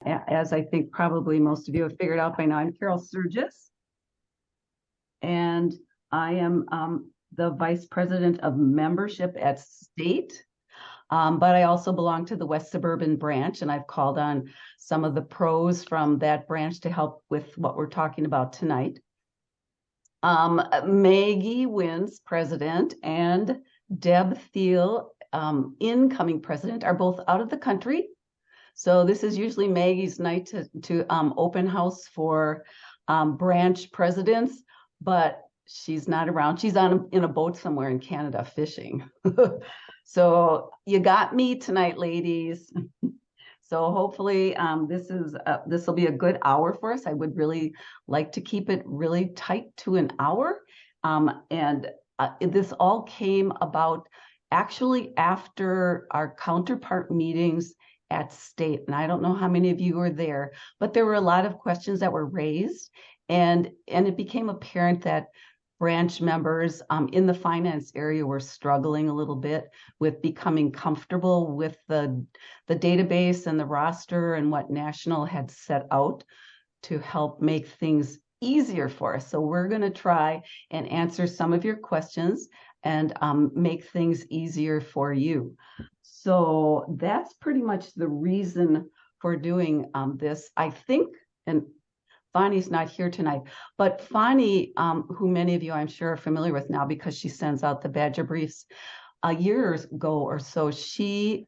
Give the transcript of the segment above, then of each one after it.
as I think probably most of you have figured out by now, I'm Carol Sturgis, and I am the Vice President of Membership at State, but I also belong to the West Suburban branch, and I've called on some of the pros from that branch to help with what we're talking about tonight. Maggie Wins, President, and Deb Thiel, incoming President, are both out of the country. So this is usually Maggie's night to open house for branch presidents, but she's not around. She's in a boat somewhere in Canada fishing. So you got me tonight, ladies. So hopefully this will be a good hour for us. I would really like to keep it really tight to an hour. This all came about actually after our counterpart meetings at State. And I don't know how many of you were there, but there were a lot of questions that were raised. And it became apparent that branch members in the finance area were struggling a little bit with becoming comfortable with the database and the roster and what National had set out to help make things easier for us. So we're going to try and answer some of your questions and make things easier for you. So that's pretty much the reason for doing this. I think, and Fani's not here tonight, but Fani, who many of you I'm sure are familiar with now because she sends out the Badger Briefs, a year ago or so, she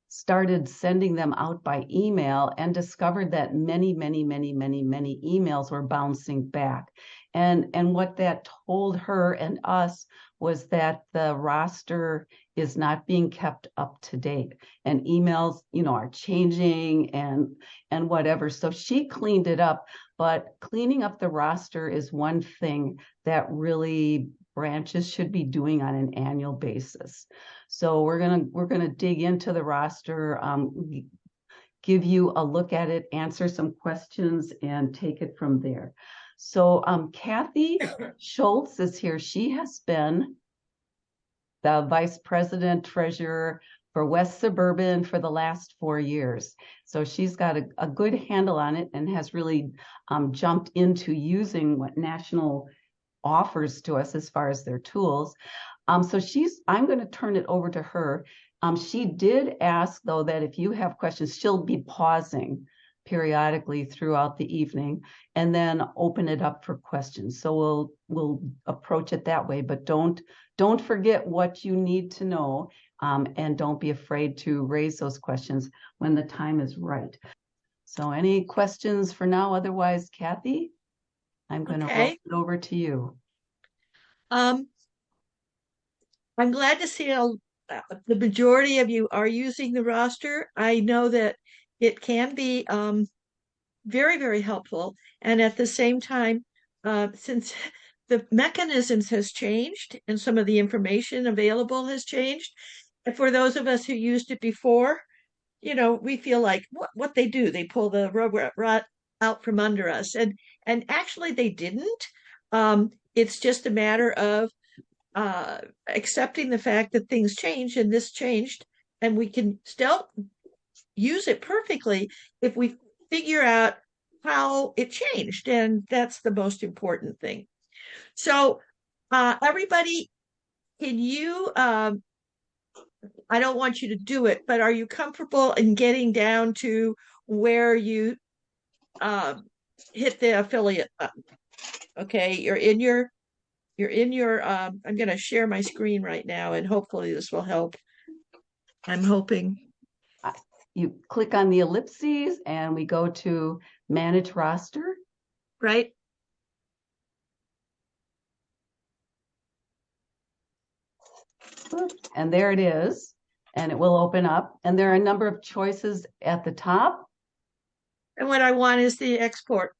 started sending them out by email and discovered that many emails were bouncing back. And what that told her and us was that the roster is not being kept up to date, and emails, are changing and whatever. So she cleaned it up, but cleaning up the roster is one thing that really branches should be doing on an annual basis. So we're gonna dig into the roster, give you a look at it, answer some questions, and take it from there. So Kathy Schultz is here. She has been the Vice President Treasurer for West Suburban for the last 4 years. So she's got a good handle on it and has really jumped into using what National offers to us as far as their tools. I'm going to turn it over to her. She did ask, though, that if you have questions, she'll be pausing periodically throughout the evening and then open it up for questions. So we'll approach it that way, but don't forget what you need to know, and don't be afraid to raise those questions when the time is right. So any questions for now? Otherwise, Kathy, I'm going to roll it over to you. I'm glad to see the majority of you are using the roster. I know that it can be very, very helpful. And at the same time, since the mechanisms has changed and some of the information available has changed, and for those of us who used it before, we feel like what they do, they pull the rug out from under us. And actually they didn't. It's just a matter of accepting the fact that things change, and this changed, and we can still use it perfectly if we figure out how it changed, and that's the most important thing. So everybody, can you I don't want you to do it, but are you comfortable in getting down to where you hit the affiliate button? Okay, you're in your I'm going to share my screen right now, and hopefully this will help. I'm hoping. You click on the ellipses and we go to manage roster. Right. And there it is. And it will open up. And there are a number of choices at the top. And what I want is the export.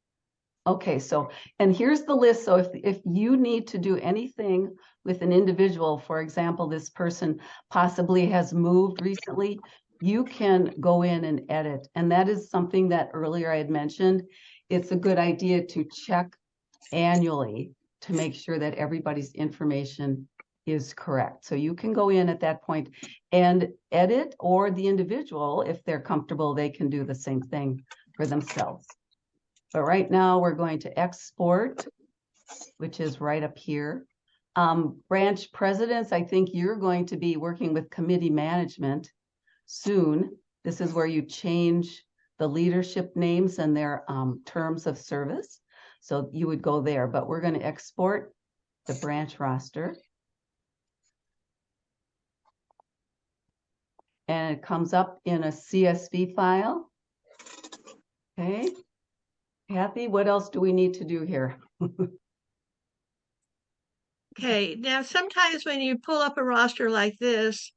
Okay, so, and here's the list. So if you need to do anything with an individual, for example, this person possibly has moved recently, you can go in and edit. And that is something that earlier I had mentioned. It's a good idea to check annually to make sure that everybody's information is correct. So you can go in at that point and edit, or the individual, if they're comfortable, they can do the same thing for themselves. But right now we're going to export, which is right up here. Branch presidents, I think you're going to be working with committee management soon. This is where you change the leadership names and their terms of service. So you would go there, but we're going to export the branch roster. And it comes up in a CSV file. Okay. Kathy, what else do we need to do here? Okay, now sometimes when you pull up a roster like this,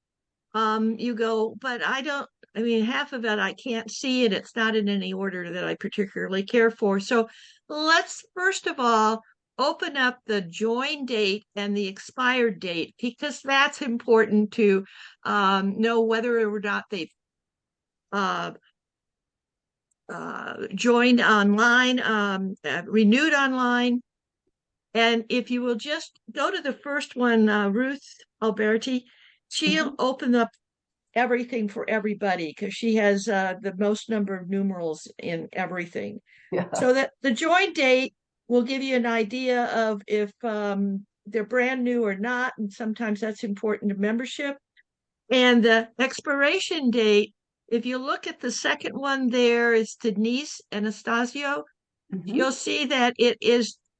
you go, but I mean, half of it I can't see, and it's not in any order that I particularly care for. So let's first of all open up the join date and the expired date, because that's important to know whether or not they've uh, joined online, renewed online. And if you will just go to the first one, Ruth Alberti, she'll open up everything for everybody because she has the most number of numerals in everything. Yeah. So that the join date will give you an idea of if they're brand new or not, and sometimes that's important to membership. And the expiration date, if you look at the second one there, is Denise Anastasio. You'll see that it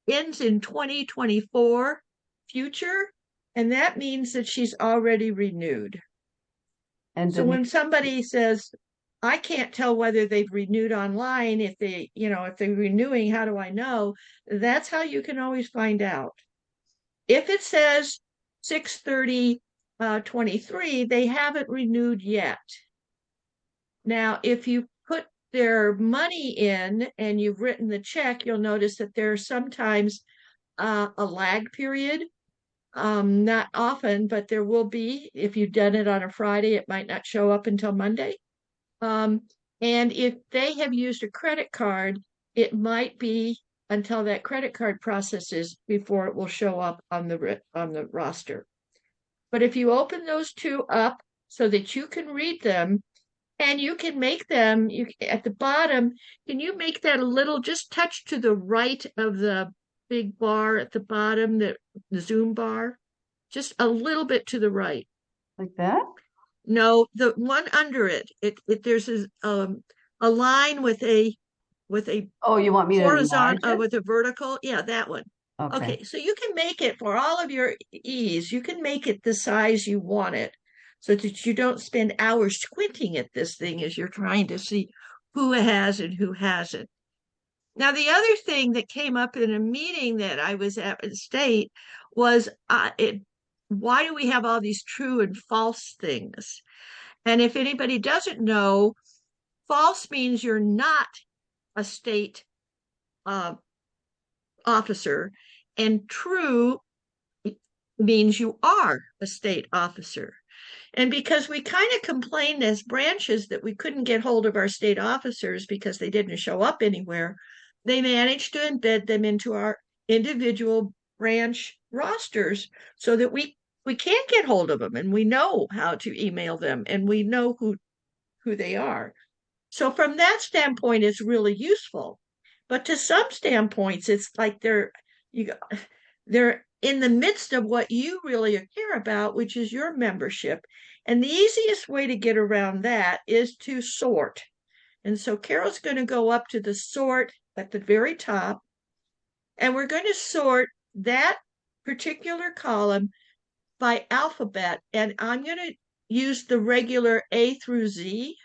ends in 2024 future, and that means that she's already renewed. And so when somebody says, I can't tell whether they've renewed online, if they're renewing, how do I know? That's how you can always find out. If it says 6/30/23, they haven't renewed yet. Now, if you put their money in and you've written the check, you'll notice that there's sometimes a lag period. Not often, but there will be. If you've done it on a Friday, it might not show up until Monday. And if they have used a credit card, it might be until that credit card processes before it will show up on the roster. But if you open those two up so that you can read them, and you can make them at the bottom, can you make that a little, just touch to the right of the big bar at the bottom, the Zoom bar, just a little bit to the right. Like that? No, the one under it. There's a line with a Oh, you want me to enlarge horizontal it? with a vertical. Yeah, that one. Okay, so you can make it for all of your ease. You can make it the size you want it, so that you don't spend hours squinting at this thing as you're trying to see who has and who hasn't. Now, the other thing that came up in a meeting that I was at the state was why do we have all these true and false things? And if anybody doesn't know, false means you're not a state officer, and true means you are a state officer. And because we kind of complained as branches that we couldn't get hold of our state officers because they didn't show up anywhere, they managed to embed them into our individual branch rosters so that we can't get hold of them, and we know how to email them, and we know who they are. So from that standpoint, it's really useful. But to some standpoints, it's like they're in the midst of what you really care about, which is your membership. And the easiest way to get around that is to sort. And so Carol's going to go up to the sort at the very top, and we're going to sort that particular column by alphabet. And I'm going to use the regular A through Z.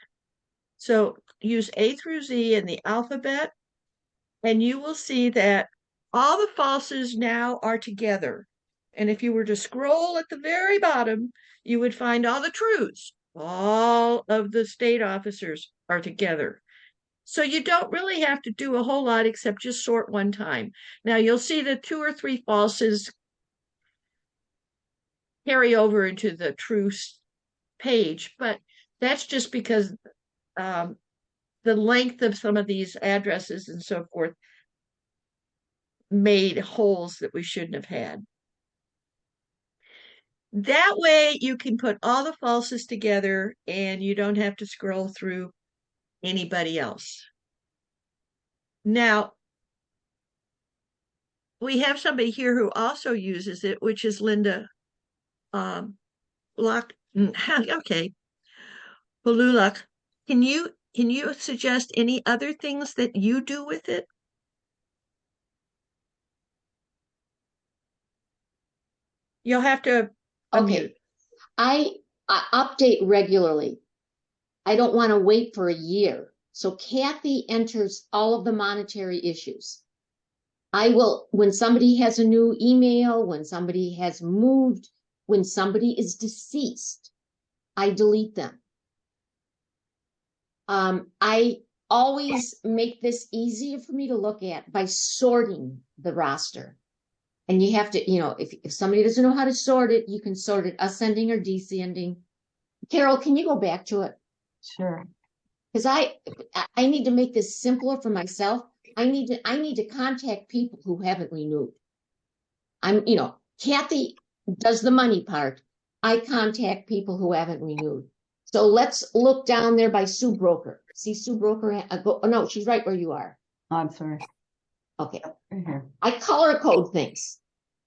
So use A through Z in the alphabet, and you will see that all the falses now are together. And if you were to scroll at the very bottom, you would find all the truths. All of the state officers are together. So you don't really have to do a whole lot except just sort one time. Now you'll see the 2 or 3 falses carry over into the truths page, but that's just because the length of some of these addresses and so forth made holes that we shouldn't have had. That way you can put all the falses together and you don't have to scroll through anybody else. Now, we have somebody here who also uses it, which is Linda um, Lock. Okay, Palulak. Can you suggest any other things that you do with it? You'll have to unmute. Okay, I, I update regularly. I don't want to wait for a year. So Kathy enters all of the monetary issues. I will, when somebody has a new email, when somebody has moved, when somebody is deceased, I delete them. I always make this easier for me to look at by sorting the roster. And you have to, if somebody doesn't know how to sort it, you can sort it ascending or descending. Carol, can you go back to it? Sure. Because I need to make this simpler for myself. I need to contact people who haven't renewed. Kathy does the money part. I contact people who haven't renewed. So let's look down there by Sue Broker. See Sue Broker? No, she's right where you are. Oh, I'm sorry. Okay. Right here. I color code things.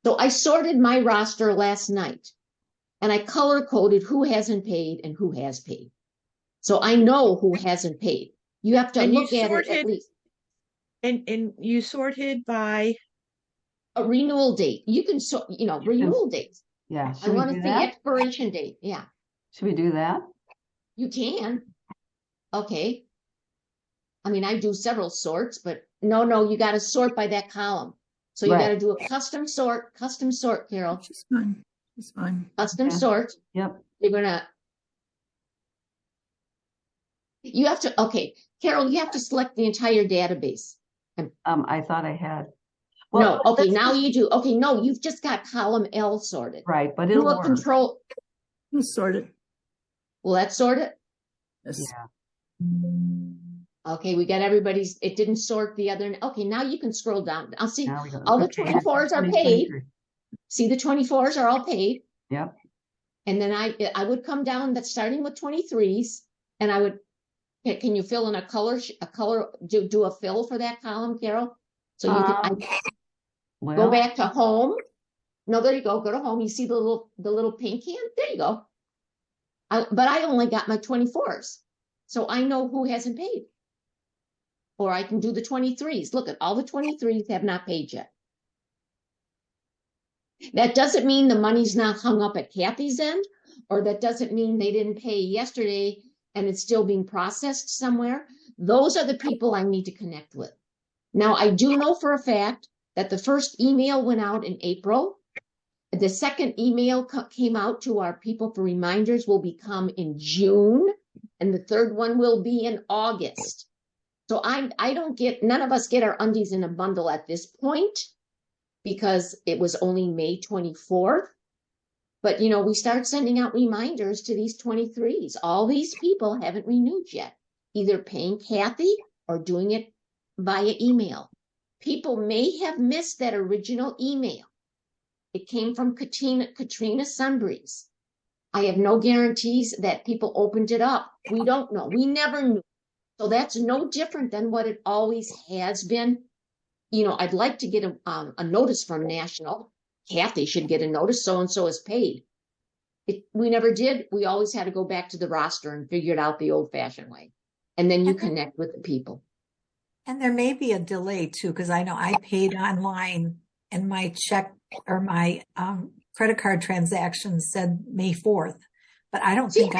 So I sorted my roster last night and I color coded who hasn't paid and who has paid. So I know who hasn't paid. You have to And look at it at least. And you sorted by A renewal date. You can sort, renewal dates. Yeah. I Should we want to do see that? expiration date. Yeah, Should we do that? you can. Okay. I mean, I do several sorts, but no, you got to sort by that column. So you got to Right. do a custom sort, Carol, She's fine. She's fine. custom Okay. sort. Yep. You have to, okay, Carol, you have to select the entire database. I thought I had. No, okay, let's now just- you do. Okay, no, you've just got column L sorted. Right, but Do it'll a work. control, You sort it. will that sort it? Yes. Yeah. Okay, we got everybody's, it didn't sort the other, okay, now you can scroll down. I'll see, Now we go. all the Okay, 24s are 2023. paid. See, the 24s are all paid. Yep. And then I would come down, that's starting with 23s, and I would, can you fill in a color, do a fill for that column, Carol? So you can, go Well, back to home. No, there you go, go to home. You see the little pink hand? There you go. But I only got my 24s. So I know who hasn't paid. Or I can do the 23s. Look at all the 23s have not paid yet. That doesn't mean the money's not hung up at Kathy's end, or that doesn't mean they didn't pay yesterday and it's still being processed somewhere. Those are the people I need to connect with. Now, I do know for a fact that the first email went out in April. The second email came out to our people for reminders will become in June, and the third one will be in August. So none of us get our undies in a bundle at this point because it was only May 24th. But, we start sending out reminders to these 23s. All these people haven't renewed yet, either paying Kathy or doing it via email. People may have missed that original email. It came from Katrina Sunbreeze. I have no guarantees that people opened it up. We don't know. We never knew. So that's no different than what it always has been. I'd like to get a notice from National. Kathy should get a notice, so-and-so is paid. We never did. We always had to go back to the roster and figure it out the old-fashioned way. And then you connect with the people. And there may be a delay too, because I know I paid online and my check or my credit card transaction said May 4th, but I don't think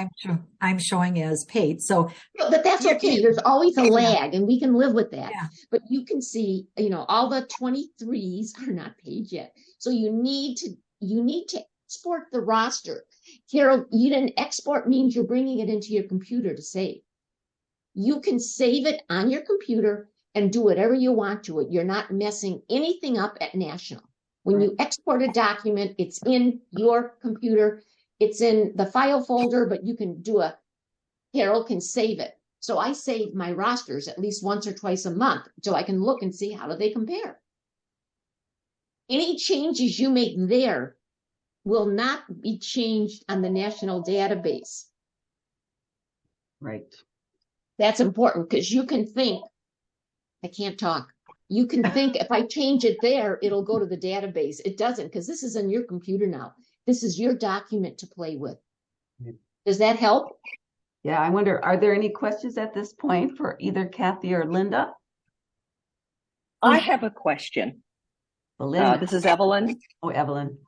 I'm showing it as paid. So, but that's okay. There's always a lag and we can live with that. Yeah. But you can see, all the 23s are not paid yet. So you need to export the roster. Carol, you didn't export means you're bringing it into your computer to save. You can save it on your computer and do whatever you want to it. You're not messing anything up at National. When you export a document, it's in your computer. It's in the file folder, but you can Carol can save it. So I save my rosters at least once or twice a month so I can look and see how do they compare. Any changes you make there will not be changed on the national database. right. That's important because you can think, I can't talk. You can think if I change it there, it'll go to the database. It doesn't, because this is on your computer now. This is your document to play with. Does that help? Yeah, I wonder, are there any questions at this point for either Kathy or Linda? I have a question. Linda. This is Evelyn. Oh, Evelyn.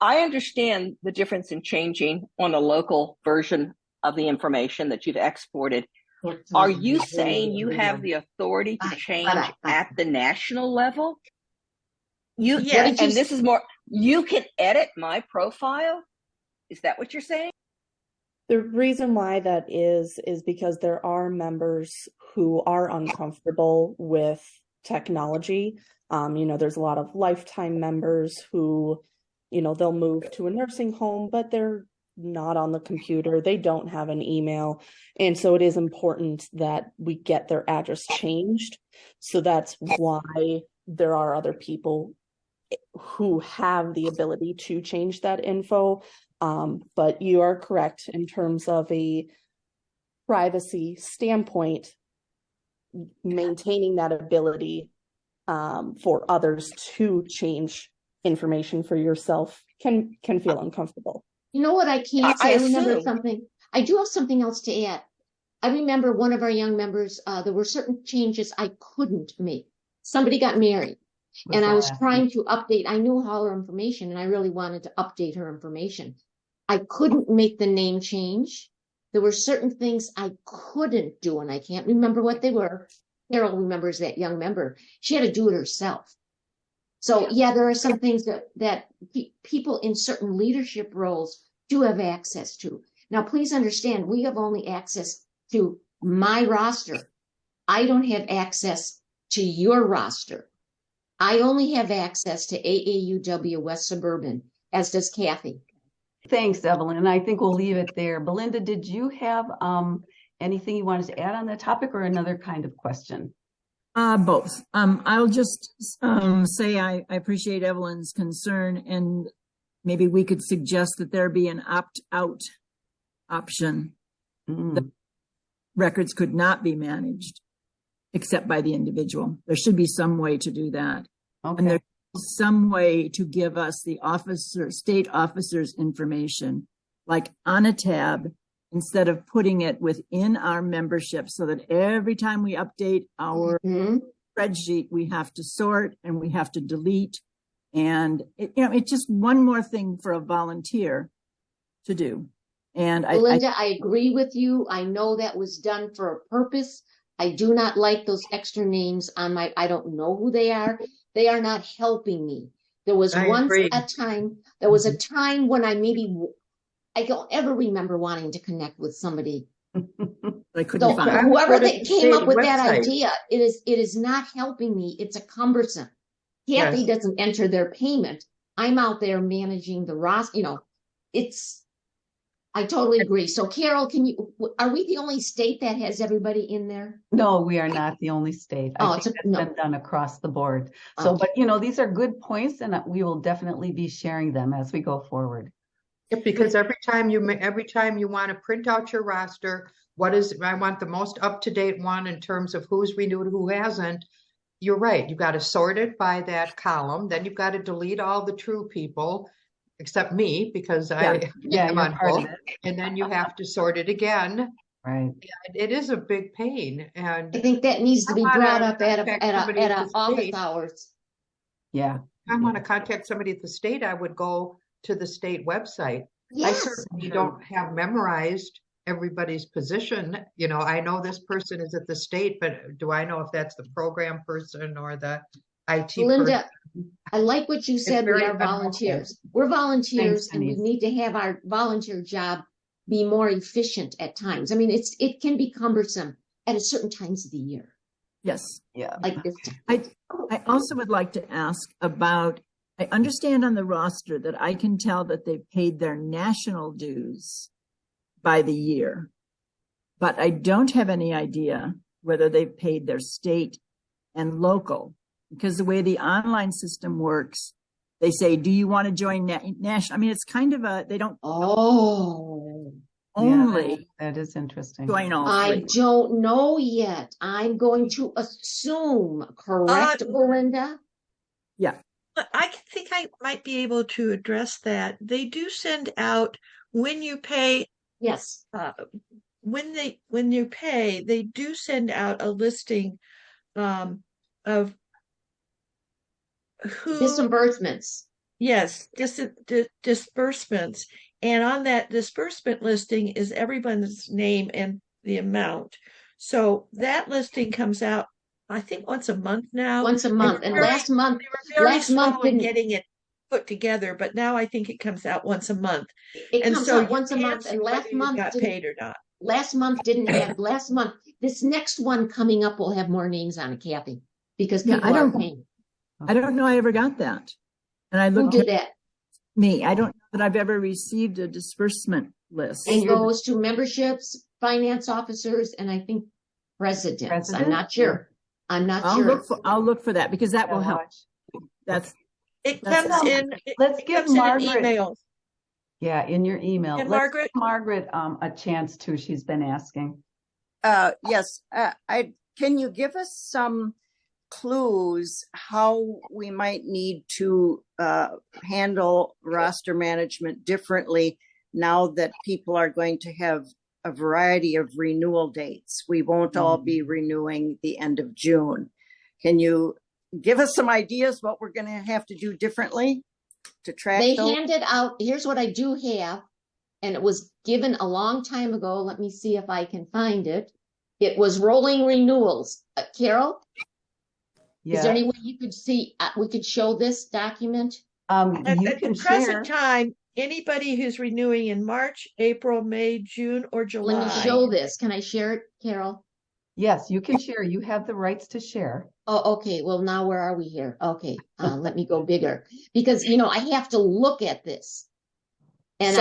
I understand the difference in changing on a local version of the information that you've exported. Are you saying you have the authority to change at the national level? Yes. And this is more, you can edit my profile? Is that what you're saying? The reason why that is because there are members who are uncomfortable with technology. There's a lot of lifetime members who, they'll move to a nursing home, but they're not on the computer. They don't have an email. And so it is important that we get their address changed. So that's why there are other people who have the ability to change that info. But you are correct in terms of a privacy standpoint, maintaining that ability for others to change information for yourself can feel uncomfortable. You know what I can't say? I remember assume. something. I do have something else to add. I remember one of our young members, there were certain changes I couldn't make. Somebody got married and I was trying to update. I knew all her information and I really wanted to update her information. I couldn't make the name change. There were certain things I couldn't do and I can't remember what they were. Carol remembers that young member. She had to do it herself. So yeah, there are some things that people in certain leadership roles do have access to. Now, please understand, we have only access to my roster. I don't have access to your roster. I only have access to AAUW West Suburban, as does Kathy. Thanks, Evelyn. And I think we'll leave it there. Belinda, did you have anything you wanted to add on that topic or another kind of question? Both. I'll just say I appreciate Evelyn's concern, and maybe we could suggest that there be an opt-out option. The records could not be managed except by the individual. There should be some way to do that. Okay. And there's some way to give us the state officers' information, like on a tab, instead of putting it within our membership, so that every time we update our spreadsheet, we have to sort and we have to delete. And it's just one more thing for a volunteer to do. And Belinda, I agree with you. I know that was done for a purpose. I do not like those extra names on I don't know who they are. They are not helping me. There was a time when I don't ever remember wanting to connect with somebody. I couldn't find whoever that came up with that idea, it is not helping me. It's a cumbersome. Kathy doesn't enter their payment. I'm out there managing the roster. I totally agree. So Carol, are we the only state that has everybody in there? No, we are not the only state. I think it's been done across the board. So, but these are good points and we will definitely be sharing them as we go forward. Yeah, because every time you want to print out your roster, I want the most up-to-date one in terms of who's renewed, who hasn't. You're right. You've got to sort it by that column. Then you've got to delete all the true people, except me, because I'm on both. And then you have to sort it again. Right. It is a big pain. And I think that needs to be brought up at office hours. Yeah. If I want to contact somebody at the state, I would go to the state website. Yes. I certainly don't have memorized everybody's position. I know this person is at the state, but do I know if that's the program person or the IT Linda, person? I like what you said. We are volunteers. We're volunteers. Thanks, and we need to have our volunteer job be more efficient at times. I mean, it can be cumbersome at a certain times of the year. Yes. Yeah. Like this. I also would like to ask about, I understand on the roster that I can tell that they've paid their national dues by the year, but I don't have any idea whether they've paid their state and local, because the way the online system works, they say, do you want to join national? I mean, it's kind of they don't. Oh. only That is interesting. join all I three? don't know yet. I'm going to assume, correct, Belinda? Yeah. I think I might be able to address that. They do send out when you pay, Yes. when you pay, they do send out a listing of who, Disbursements. yes, disbursements. And on that disbursement listing is everyone's name and the amount. So that listing comes out, I think, once a month now. Once a month. And last month, They were very last month slow in didn't. getting it put together, but now I think it comes out once a month. It And comes so out once a you month, can't and see last whether you month got didn't. paid or not. Last month didn't have. Last month, this next one coming up will have more names on it, Kathy, because Yeah, people are paying. I don't know I ever got that. And I Who looked did at that? me. I don't know that I've ever received a disbursement list. It goes to memberships, finance officers, and I think presidents. I'm not sure. I'm not sure. I'll look for that because that will help. That's It That's comes all. in. Let's It give comes in an Margaret. email. Yeah, in your email. And Let's Margaret? give Margaret a chance too. She's been asking. Yes, can you give us some clues how we might need to handle roster management differently now that people are going to have a variety of renewal dates? We won't all be renewing the end of June. Can you give us some ideas what we're going to have to do differently to track They those? handed out, here's what I do have, and it was given a long time ago. Let me see if I can find it. It was rolling renewals. Carol, is there any way you could see, we could show this document? You At can the share. present time, anybody who's renewing in March, April, May, June, or July. Let me show this. Can I share it, Carol? Yes, you can share. You have the rights to share. Oh, okay. Well, now where are we here? Okay, let me go bigger because I have to look at this. And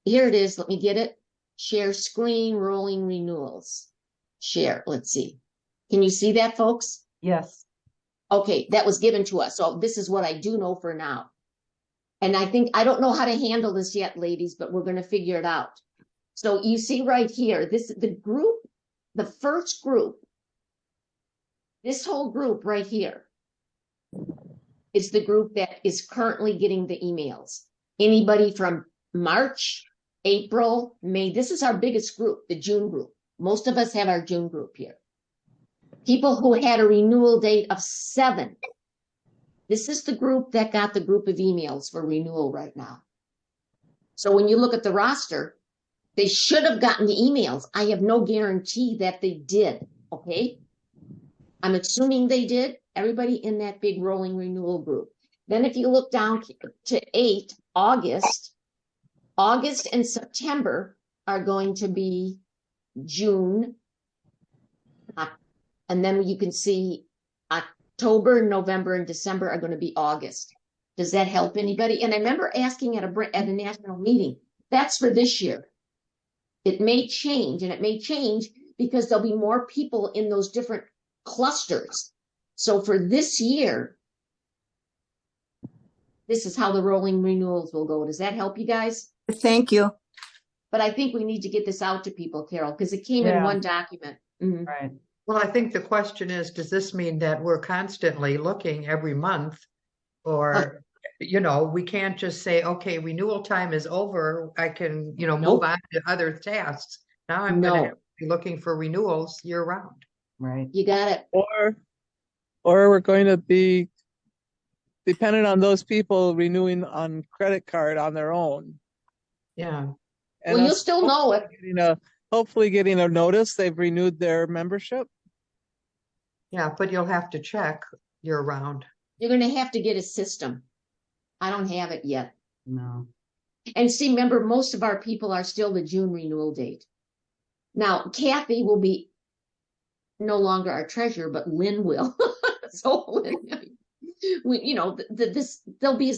here it is. Let me get it. Share screen, rolling renewals. Share. Let's see. Can you see that, folks? Yes. Okay, that was given to us. So this is what I do know for now. And I don't know how to handle this yet, ladies, but we're going to figure it out. So you see right here, the first group, this whole group right here is the group that is currently getting the emails. Anybody from March, April, May, this is our biggest group, the June group. Most of us have our June group here. People who had a renewal date of 7. This is the group that got the group of emails for renewal right now. So when you look at the roster, they should have gotten the emails. I have no guarantee that they did, okay? I'm assuming they did. Everybody in that big rolling renewal group. Then if you look down to 8, August and September are going to be June. And then you can see October, November, and December are going to be August. Does that help anybody? And I remember asking at a national meeting, that's for this year. It may change, and it may change because there'll be more people in those different clusters. So for this year, this is how the rolling renewals will go. Does that help you guys? Thank you. But I think we need to get this out to people, Carol, because it came in one document. Mm-hmm. Right. Well, I think the question is, does this mean that we're constantly looking every month? Or, we can't just say, okay, renewal time is over. I can, move on to other tasks. Now I'm going to be looking for renewals year round. Right. You got it. Or we're going to be dependent on those people renewing on credit card on their own. Yeah. And well, you'll still know it. Hopefully getting a notice they've renewed their membership. Yeah, but you'll have to check year round. You're going to have to get a system. I don't have it yet. No. And see, remember, most of our people are still the June renewal date. Now, Kathy will be no longer our treasurer, but Lynn will. So, there'll be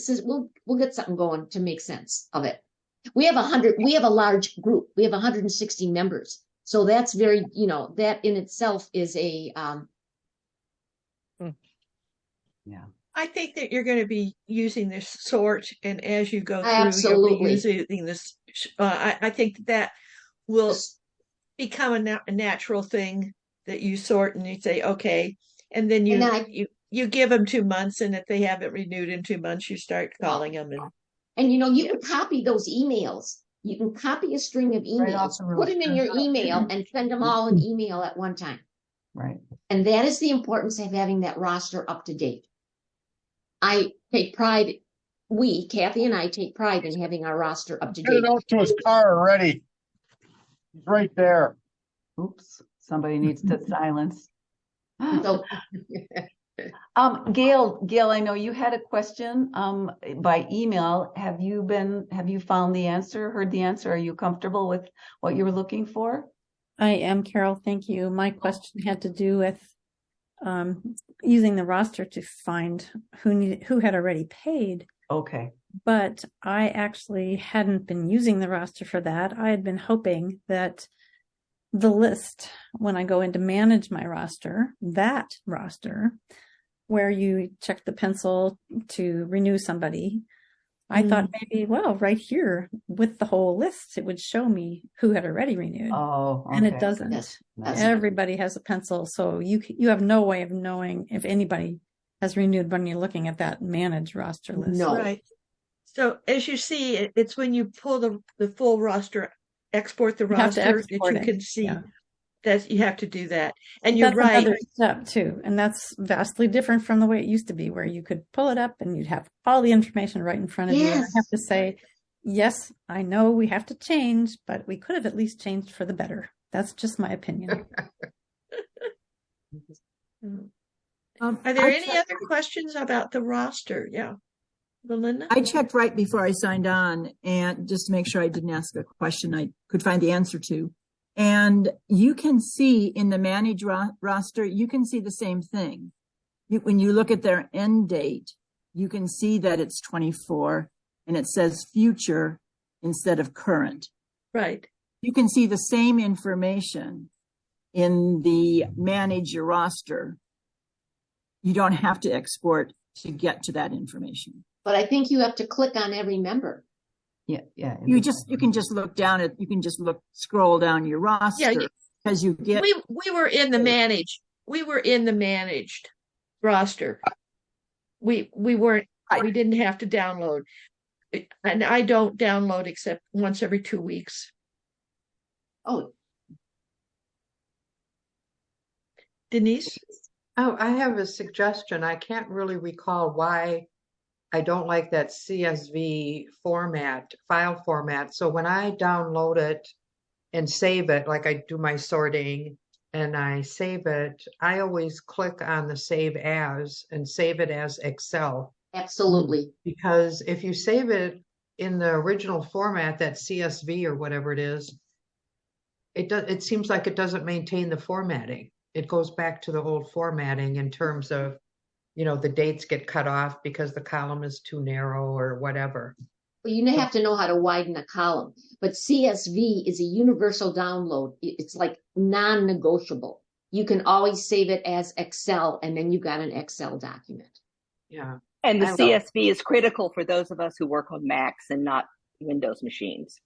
we'll get something going to make sense of it. We have a large group. We have 160 members. So that's very, that in itself is a, yeah. I think that you're going to be using this sort, and as you go through, Absolutely. you'll be using this I think that will become a natural thing that you sort and you say, okay, and then you give them 2 months, and if they haven't renewed in 2 months, you start calling them. And you can copy those emails. You can copy a string of emails, put them in your email, and send them all an email at one time. Right. And that is the importance of having that roster up to date. I take pride, Kathy and I take pride in having our roster up to Get it date. out to his car already. He's right there. Oops, somebody needs to silence. So, Gail, I know you had a question by email. Have you found the answer, heard the answer? Are you comfortable with what you were looking for? I am, Carol. Thank you. My question had to do with using the roster to find who had already paid. Okay. But I actually hadn't been using the roster for that. I had been hoping that the list, when I go in to manage my roster, that roster, where you check the pencil to renew somebody, I thought maybe, well, right here with the whole list, it would show me who had already renewed. Oh, okay. And it doesn't. Yes, Everybody has a pencil, so you have no way of knowing if anybody has renewed when you're looking at that manage roster list. No. Right. So as you see, it's when you pull the full roster, export the roster that you can see. Yeah. That you have to do that. And you're right. Another step too. And that's vastly different from the way it used to be, where you could pull it up and you'd have all the information right in front of you. And I have to say, yes, I know we have to change, but we could have at least changed for the better. That's just my opinion. Are there any other questions about the roster? Yeah. Belinda? I checked right before I signed on, and just to make sure I didn't ask a question I could find the answer to. And you can see in the manage roster, you can see the same thing. When you look at their end date, you can see that it's 24 and it says future instead of current. Right. You can see the same information in the manage your roster. You don't have to export to get to that information. But I think you have to click on every member. Yeah. You can just look down at, scroll down your roster as you get. We were in the managed roster. We weren't, we didn't have to download. And I don't download except once every 2 weeks. Oh. Denise? Oh, I have a suggestion. I can't really recall why I don't like that CSV file format. So when I download it and save it, like I do my sorting and I save it, I always click on the save as and save it as Excel. Absolutely. Because if you save it in the original format, that CSV or whatever it is, it seems like it doesn't maintain the formatting. It goes back to the old formatting in terms of, the dates get cut off because the column is too narrow or whatever. Well, you have to know how to widen a column, but CSV is a universal download. It's like non-negotiable. You can always save it as Excel, and then you've got an Excel document. Yeah. And the CSV is critical for those of us who work on Macs and not Windows machines.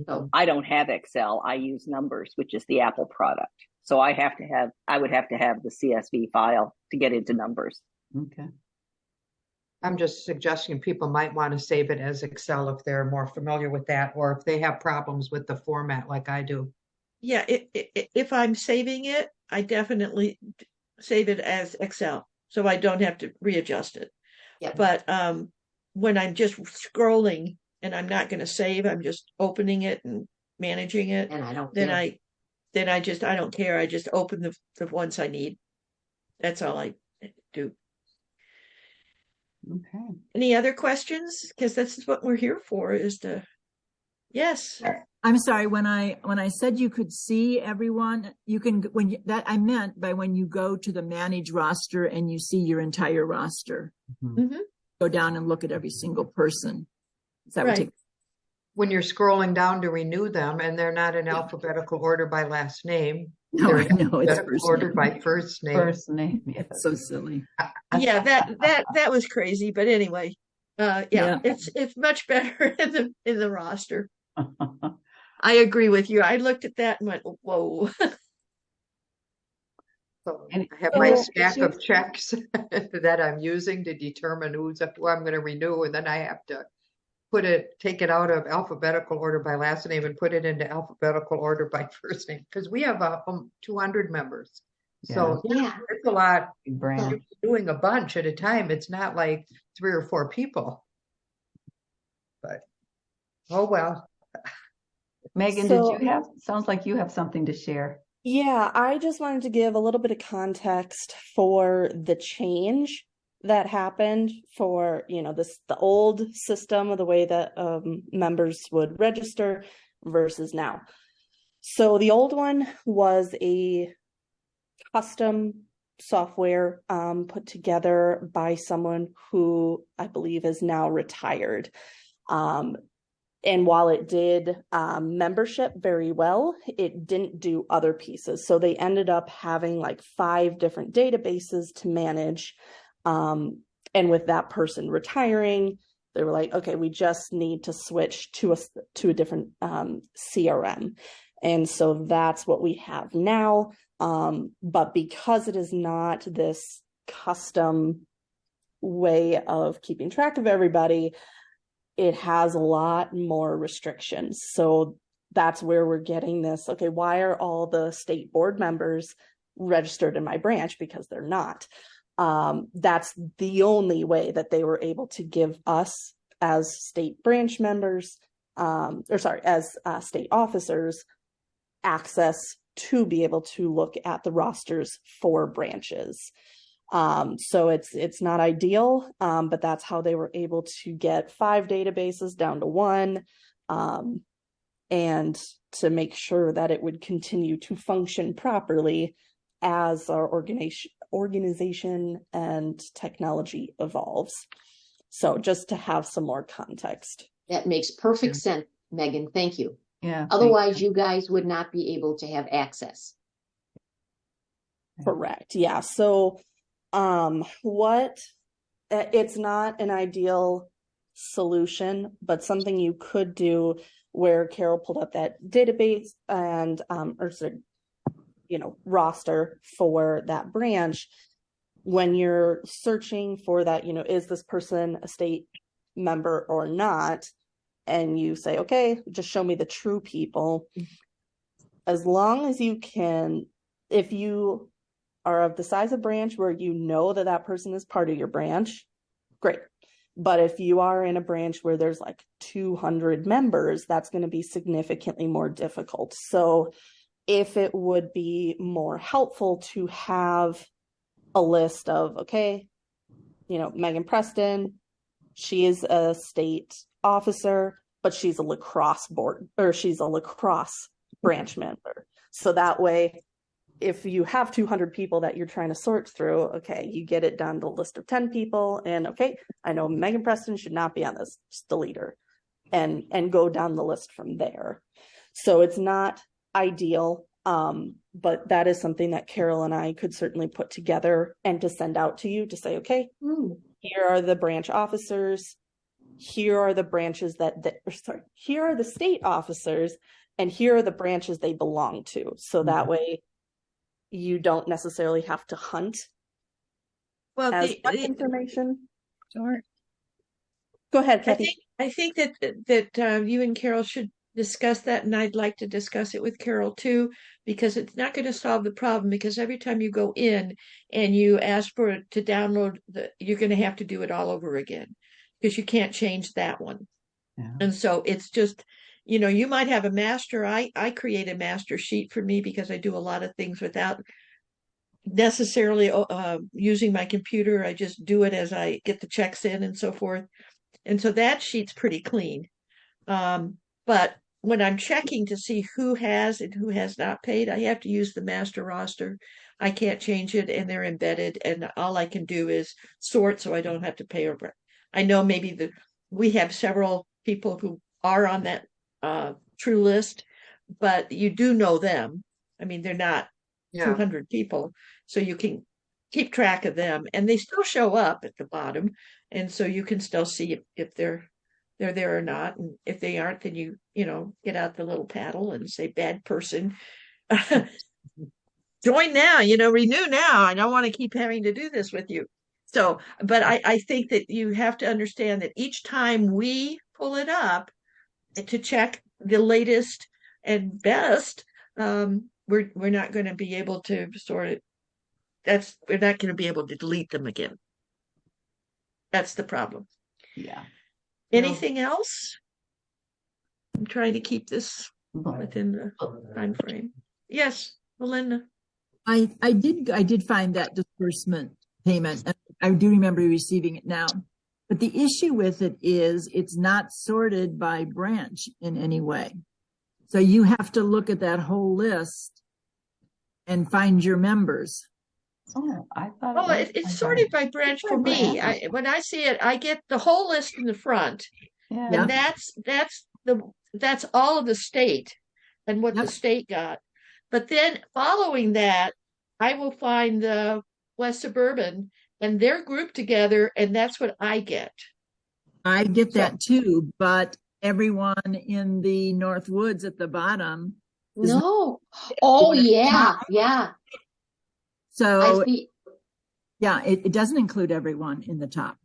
So I don't have Excel. I use Numbers, which is the Apple product. So I would have to have the CSV file to get into Numbers. Okay. I'm just suggesting people might want to save it as Excel if they're more familiar with that, or if they have problems with the format like I do. Yeah, if I'm saving it, I definitely save it as Excel, so I don't have to readjust it. Yep. But when I'm just scrolling and I'm not going to save, I'm just opening it and managing it. And I don't care. I don't care. I just open the ones I need. That's all I do. Okay. Any other questions? Because that's what we're here for, is to. Yes. I'm sorry. When I said you could see everyone, you can, I meant by when you go to the manage roster and you see your entire roster, go down and look at every single person. Is that right? When you're scrolling down to renew them and they're not in alphabetical order by last name. No, I know it's ordered by first name. First name. Yeah. It's so silly. Yeah, that was crazy. But anyway, it's much better in the roster. I agree with you. I looked at that and went, whoa. So And I have my So stack of checks that I'm using to determine who I'm going to renew, and then I have to take it out of alphabetical order by last name and put it into alphabetical order by first name, because we have 200 members. So Yeah. it's a lot. brand. You're doing a bunch at a time. It's not like 3 or 4 people. But oh well. Megan, did you have, sounds like you have something to share. yeah, I just wanted to give a little bit of context for the change that happened for, the old system of the way that members would register versus now. So the old one was a custom software put together by someone who I believe is now retired. And while it did membership very well, it didn't do other pieces. So they ended up having like 5 different databases to manage. And with that person retiring, they were like, okay, we just need to switch to a different CRM. And so that's what we have now. But because it is not this custom way of keeping track of everybody, it has a lot more restrictions. So that's where we're getting this. Okay, why are all the state board members registered in my branch? Because they're not. That's the only way that they were able to give us as state branch members, as state officers, access to be able to look at the rosters for branches. So it's not ideal, but that's how they were able to get 5 databases down to 1, and to make sure that it would continue to function properly as our organization and technology evolves. So just to have some more context. That makes perfect sense, Megan. Thank you. Yeah. Otherwise, you guys would not be able to have access. Correct. Yeah. So it's not an ideal solution, but something you could do, where Carol pulled up that database and roster for that branch. When you're searching for that, is this person a state member or not? And you say, okay, just show me the true people. As long as you can, if you are of the size of branch where you know that person is part of your branch, great. But if you are in a branch where there's like 200 members, that's going to be significantly more difficult. So if it would be more helpful to have a list of, okay, Megan Preston, she is a state officer, but she's a lacrosse branch member. So that way, if you have 200 people that you're trying to sort through, okay, you get it down to a list of 10 people, and okay, I know Megan Preston should not be on this, just delete her, and go down the list from there. So it's not ideal, but that is something that Carol and I could certainly put together and to send out to you to say, okay, here are the branch officers, here are the branches here are the state officers, and here are the branches they belong to. So that way you don't necessarily have to hunt as much information. Sure. Go ahead, Kathy. I think that you and Carol should discuss that, and I'd like to discuss it with Carol too, because it's not going to solve the problem, because every time you go in and you ask for it to download, you're going to have to do it all over again, because you can't change that one. Yeah. And so it's just, you might have a master. I create a master sheet for me because I do a lot of things without necessarily using my computer. I just do it as I get the checks in and so forth. And so that sheet's pretty clean. But when I'm checking to see who has and who has not paid, I have to use the master roster. I can't change it, and they're embedded, and all I can do is sort so I don't have to pay over. I know maybe we have several people who are on that true list, but you do know them. I mean, they're not 200 people, so you can keep track of them, and they still show up at the bottom, and so you can still see if they're they're there or not. And if they aren't, then you get out the little paddle and say, bad person. Join now, renew now. I don't want to keep having to do this with you. So, but I think that you have to understand that each time we pull it up to check the latest and best, we're not going to be able to we're not going to be able to delete them again. That's the problem. Yeah. Anything else? I'm trying to keep this within the time frame. Yes, Melinda. I did find that disbursement payment, and I do remember receiving it now. But the issue with it is it's not sorted by branch in any way. So you have to look at that whole list and find your members. Oh, I thought it's sorted by branch for me. When I see it, I get the whole list in the front, and that's all of the state and what the state got. But then following that, I will find the West Suburban, and they're grouped together, and that's what I get. I get that too, but everyone in the North Woods at the bottom. No. Oh, yeah. So, yeah, it doesn't include everyone in the top.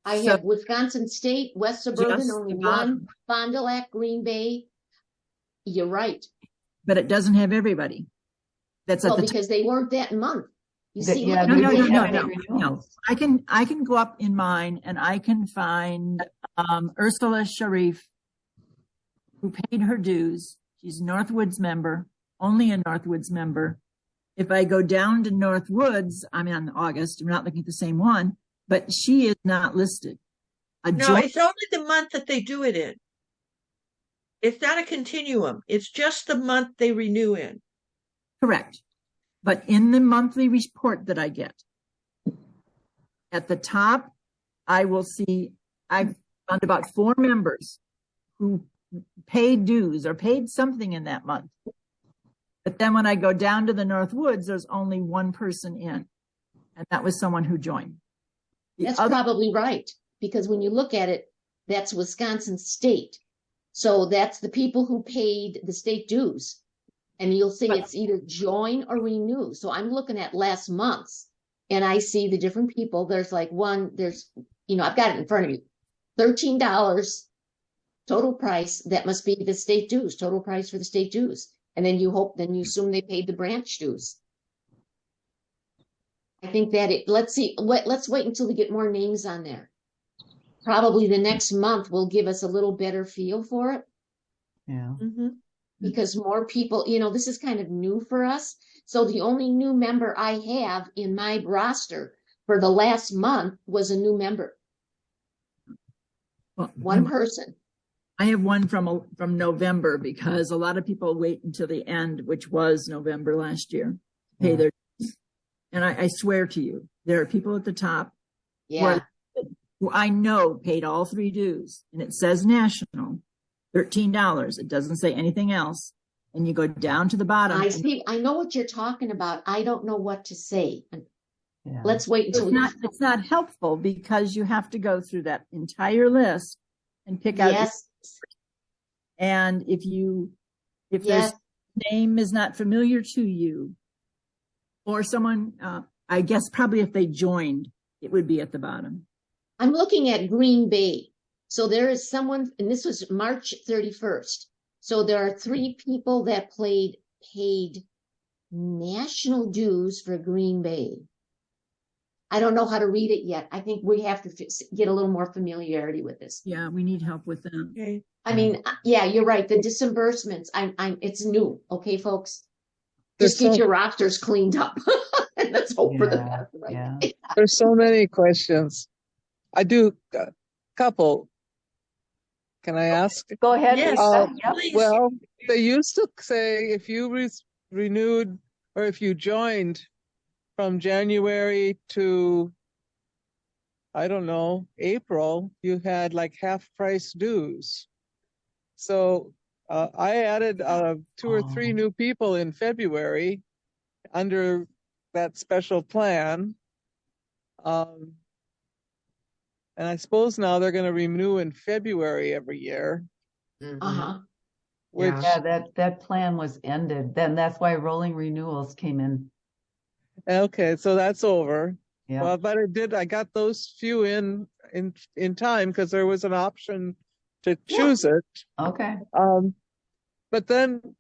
I have Wisconsin State, West Suburban, only one, Fond du Lac, Green Bay. You're right. But it doesn't have everybody. That's because they weren't that month. You see, no. I can go up in mine and I can find Ursula Sharif, who paid her dues. She's a Northwoods member, only a Northwoods member. If I go down to Northwoods, I'm on August. We're not looking at the same one, but she is not listed. No, it's only the month that they do it in. It's not a continuum. It's just the month they renew in. Correct. But in the monthly report that I get, at the top, I will see I've found about 4 members who paid dues or paid something in that month. But then when I go down to the Northwoods, there's only one person in, and that was someone who joined. That's probably right, because when you look at it, that's Wisconsin State. So that's the people who paid the state dues. And you'll see it's either join or renew. So I'm looking at last month's, and I see the different people. There's like I've got it in front of you. $13 total price. That must be the state dues, total price for the state dues. And then you assume they paid the branch dues. I think that let's wait until we get more names on there. Probably the next month will give us a little better feel for it. Yeah. Mm-hmm. Because more people, this is kind of new for us. So the only new member I have in my roster for the last month was a new member. Well, one person. I have one from November, because a lot of people wait until the end, which was November last year, to pay their dues. And I swear to you, there are people at the top who I know paid all 3 dues, and it says national, $13. It doesn't say anything else. And you go down to the bottom. I know what you're talking about. I don't know what to say. Yeah. Let's wait until it's not helpful, because you have to go through that entire list and pick out. Yes. And if their name is not familiar to you, or someone, I guess probably if they joined, it would be at the bottom. I'm looking at Green Bay. So there is someone, and this was March 31st. So there are 3 people that paid national dues for Green Bay. I don't know how to read it yet. I think we have to get a little more familiarity with this. Yeah, we need help with them. Okay. I mean, yeah, you're right. The disbursements, it's new. Okay, folks, just get your rosters cleaned up. And let's hope for the best. Right? Yeah. There's so many questions. I do a couple. Can I ask? Go ahead. Yes, please. Well, they used to say if you renewed or if you joined from January to, I don't know, April, you had like half price dues. So I added 2 or 3 new people in February under that special plan. And And I suppose now they're going to renew in February every year, Uh-huh. which Yeah, that plan was ended. Then that's why rolling renewals came in. okay, so that's over. Yeah. Well, but I got those few in time because there was an option to choose it. Okay. But then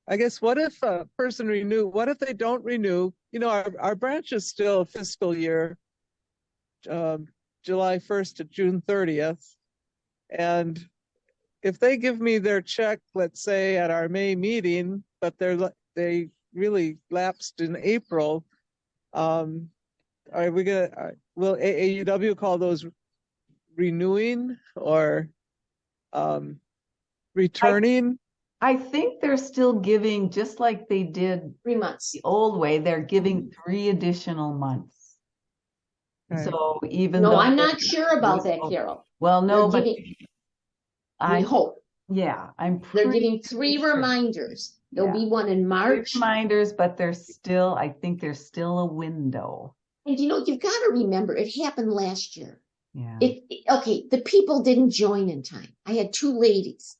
I guess what if a person what if they don't renew? You know, our branch is still fiscal year, July 1st to June 30th. And if they give me their check, let's say at our May meeting, but they really lapsed in April, are we gonna, will AAUW call those renewing or returning? I think they're still giving, just like they did 3 months. the old way, they're giving 3 additional months. Right. So even No, though I'm not sure about that, Carol. well, no, They're but giving, we I hope. yeah, I'm They're pretty giving 3 sure. reminders. There'll Yeah. be one in 3 March. reminders, but I think there's still a window. And you've got to remember, it happened last year. Yeah. Okay, the people didn't join in time. I had 2 ladies.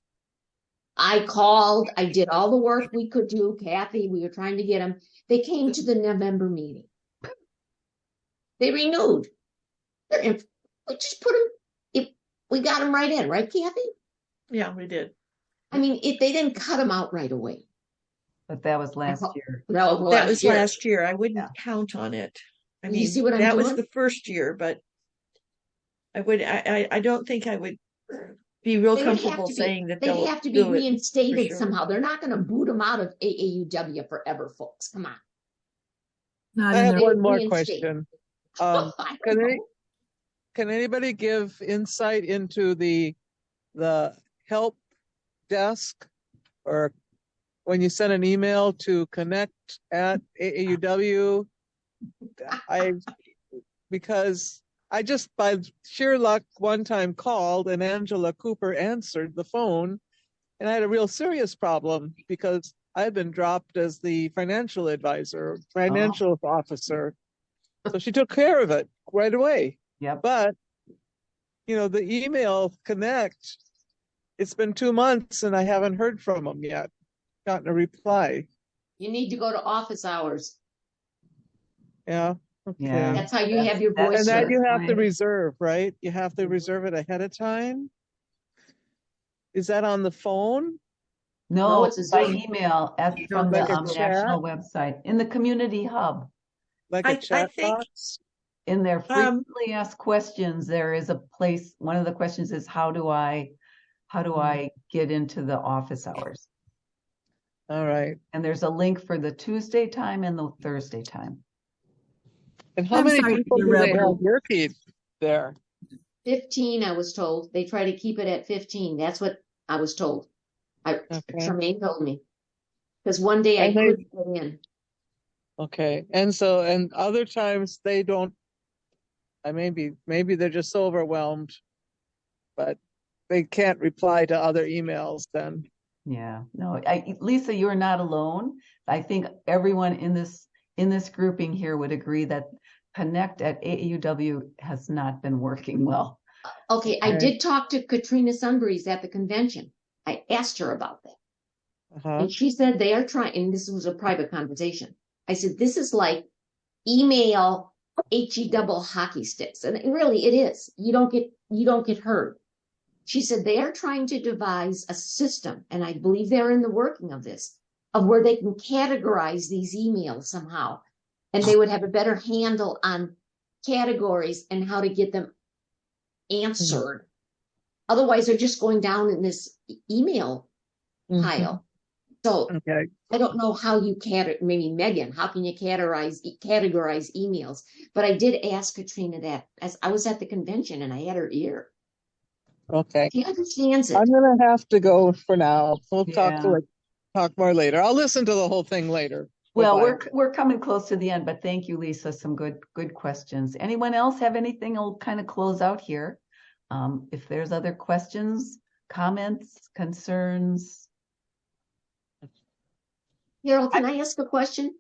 I called, I did all the work we could do. Kathy, we were trying to get them. They came to the November meeting. They renewed. We just put them, we got them right in, right, Kathy? Yeah, we did. I mean, they didn't cut them out right away. But that was last year. That was That was year. last year. I wouldn't count on it. I You mean, see what I'm that was doing? the first year, but I don't think I would be real They would have comfortable to be- saying that They'd they'll have to be do it reinstated for sure. somehow. They're not going to boot them out of AAUW forever, folks. Come on. Not I in have their one more reinstate. question. I don't know. Can anybody give insight into the help desk, or when you send an email to connect at AAUW? Because I just by sheer luck one time called and Angela Cooper answered the phone, and I had a real serious problem because I've been dropped as the financial advisor, financial officer. So she took care of it right away. Yeah. But, the email connect, it's been 2 months and I haven't heard from them yet, gotten a reply. You need to go to office hours. Yeah. Okay. Yeah. That's how you have your That's- voice And that heard. you have to reserve, right? You have to reserve it ahead of time. Is that on the phone? No, it's a by Zoom. email from Like the a chat? national website in the community hub. Like I a chat think- box? In their frequently asked questions, there is a place. One of the questions is how do I get into the office hours? All right. And there's a link for the Tuesday time and the Thursday time. And how I'm many sorry to people do they interrupt have you. working there? 15, I was told. They try to keep it at 15. That's what I was told. Okay. Tremaine told me. Because one day I And they- couldn't get in. Okay. And other times they don't, maybe they're just so overwhelmed, but they can't reply to other emails then. Yeah, no, Lisa, you're not alone. I think everyone in this grouping here would agree that Connect at AAUW has not been working well. Okay, I Okay. did talk to Katrina Sunbury's at the convention. I asked her about that. Uh-huh. And she said they are trying, and this was a private conversation. I said, this is like email HE double hockey sticks. And really it is. You don't get heard. She said they are trying to devise a system, and I believe they're in the working of this, of where they can categorize these emails somehow. And they would have a better handle on categories and how to get them answered. Otherwise, they're just going down in this email pile. So Okay. I don't know how you maybe Megan, how can you categorize emails? But I did ask Katrina that as I was at the convention and I had her ear. Okay. She understands it. I'm gonna have to go for now. We'll Yeah. talk more later. I'll listen to the whole thing later. Well, Bye-bye. we're coming close to the end, but thank you, Lisa. Some good questions. Anyone else have anything? I'll kind of close out here. If there's other questions, comments, concerns. Carol, can I ask a question?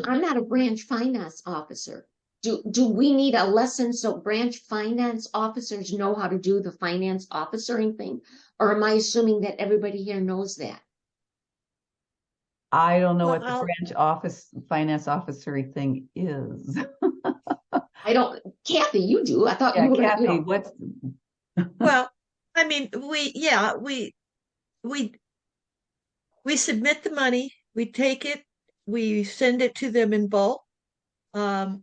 I'm not a branch finance officer. Do we need a lesson so branch finance officers know how to do the finance officering thing? Or am I assuming that everybody here knows that? I don't know Well, what the branch office finance officer thing is. I don't, Kathy, you do. I thought Yeah, you were, Kathy, what's well, I mean, we submit the money, we take it, we send it to them in bulk.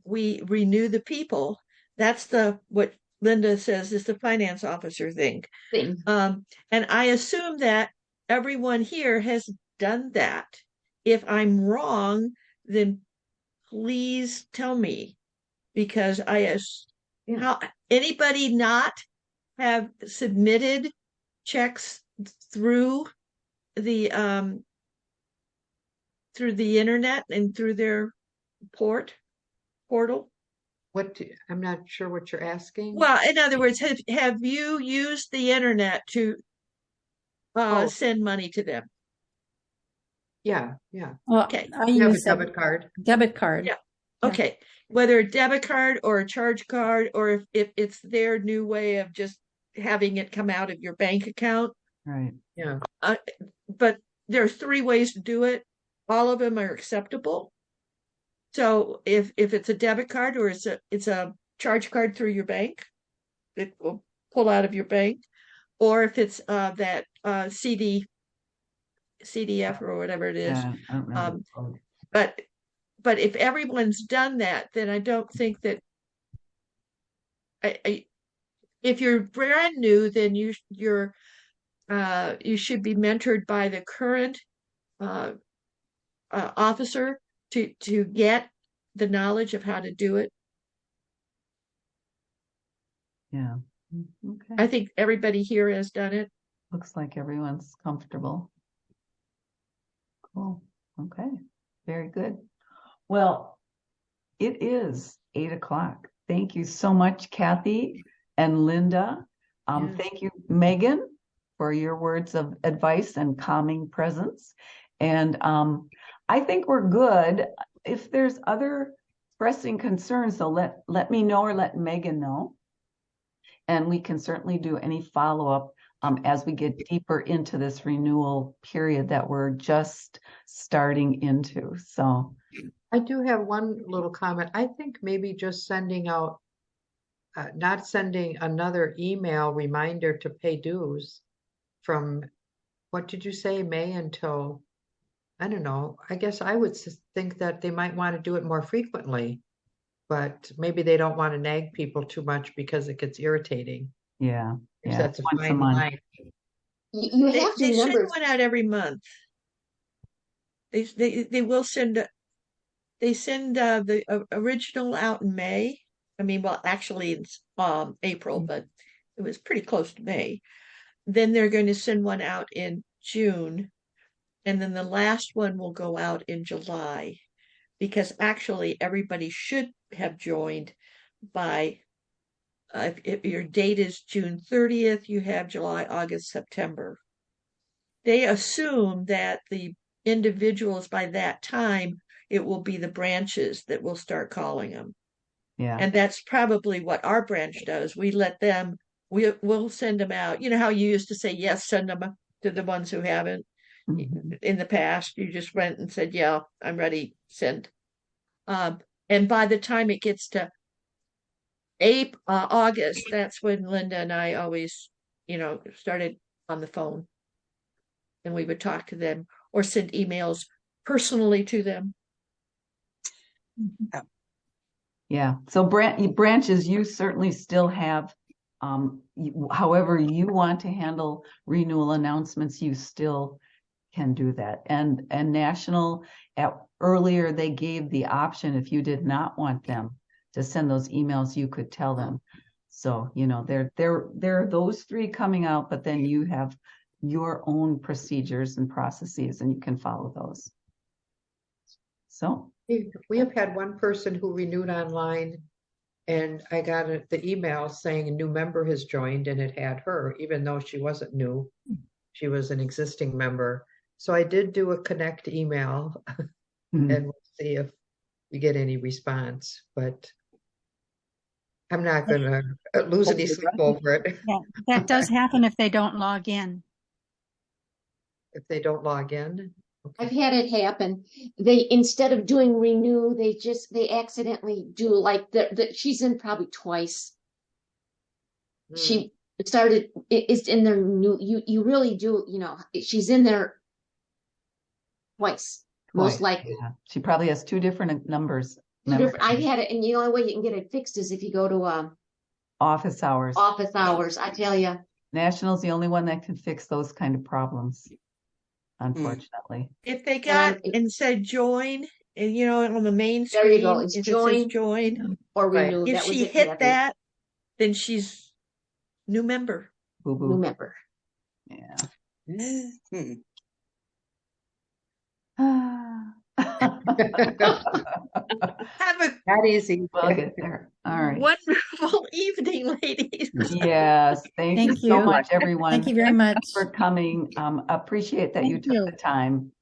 We renew the people. That's what Linda says is the finance officer thing. And I assume that everyone here has done that. If I'm wrong, then please tell me, because how anybody not have submitted checks through the internet and through their portal? I'm not sure what you're asking. Well, in other words, have you used the internet to send money to them? Yeah. Well, Okay. I You have a use debit card. Debit card. Yeah. Okay. Whether a debit card or a charge card, or if it's their new way of just having it come out of your bank account. right? Yeah. But there are 3 ways to do it. All of them are acceptable. So if it's a debit card or it's a charge card through your bank, it will pull out of your bank. Or if it's that CDF or whatever it is. Yeah, I don't know. But if everyone's done that, then I don't think that if you're brand new, then you should be mentored by the current officer to get the knowledge of how to do it. Yeah. Okay. I think everybody here has done it. Looks like everyone's comfortable. Cool. Okay. Very good. Well, it is 8:00. Thank you so much, Kathy and Linda. Thank you, Megan, for your words of advice and calming presence. And I think we're good. If there's other pressing concerns, though, let me know or let Megan know. And we can certainly do any follow-up as we get deeper into this renewal period that we're just starting into. So I do have one little comment. I think maybe just sending out, not sending another email reminder to pay dues from, what did you say, May until, I don't know. I guess I would think that they might want to do it more frequently, but maybe they don't want to nag people too much because it gets irritating. yeah. That's a Once a fine month. line. You have to They send remember. one out every month. They will send. They send the original out in May. I mean, well, actually it's April, but it was pretty close to May. Then they're going to send one out in June, and then the last one will go out in July, because actually everybody should have joined by, if your date is June 30th, you have July, August, September. They assume that the individuals by that time, it will be the branches that will start calling them. Yeah. And that's probably what our branch does. We let them, we'll send them out. You know how you used to say, yes, send them to the ones who haven't. Mhm. In the past, you just went and said, yeah, I'm ready, send. And by the time it gets to August, that's when Linda and I always, started on the phone. And we would talk to them or send emails personally to them. Yeah. So branches, you certainly still have, however you want to handle renewal announcements, you still can do that. And national, earlier they gave the option, if you did not want them to send those emails, you could tell them. So, there are those 3 coming out, but then you have your own procedures and processes, and you can follow those. So we have had one person who renewed online, and I got the email saying a new member has joined, and it had her, even though she wasn't new. She was an existing member. So I did do a connect email, and we'll see if we get any response. But I'm not gonna lose any sleep over it Yeah, that does happen if they don't log in. if they don't log in. I've had it happen. They, instead of doing renew, they accidentally do like she's in probably twice. She started, it's in their new, you really do, she's in there twice, most likely. Yeah. She probably has two different numbers. I've had it, and the only way you can get it fixed is if you go to office hours. Office hours, I tell you. National's the only one that can fix those kind of problems, unfortunately. If they got and said join, and on the main screen, there you go. It's if join, it says join or renew. If she hit that, then she's new member. Boo-boo. New member. Yeah. Have a that easy. We'll get there. All right. Wonderful evening, ladies. Yes. Thank you so much, everyone. Thank you very much for coming. Appreciate that you took the time.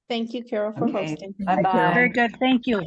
Thank you, Carol, for hosting. Bye-bye. Very good. Thank you.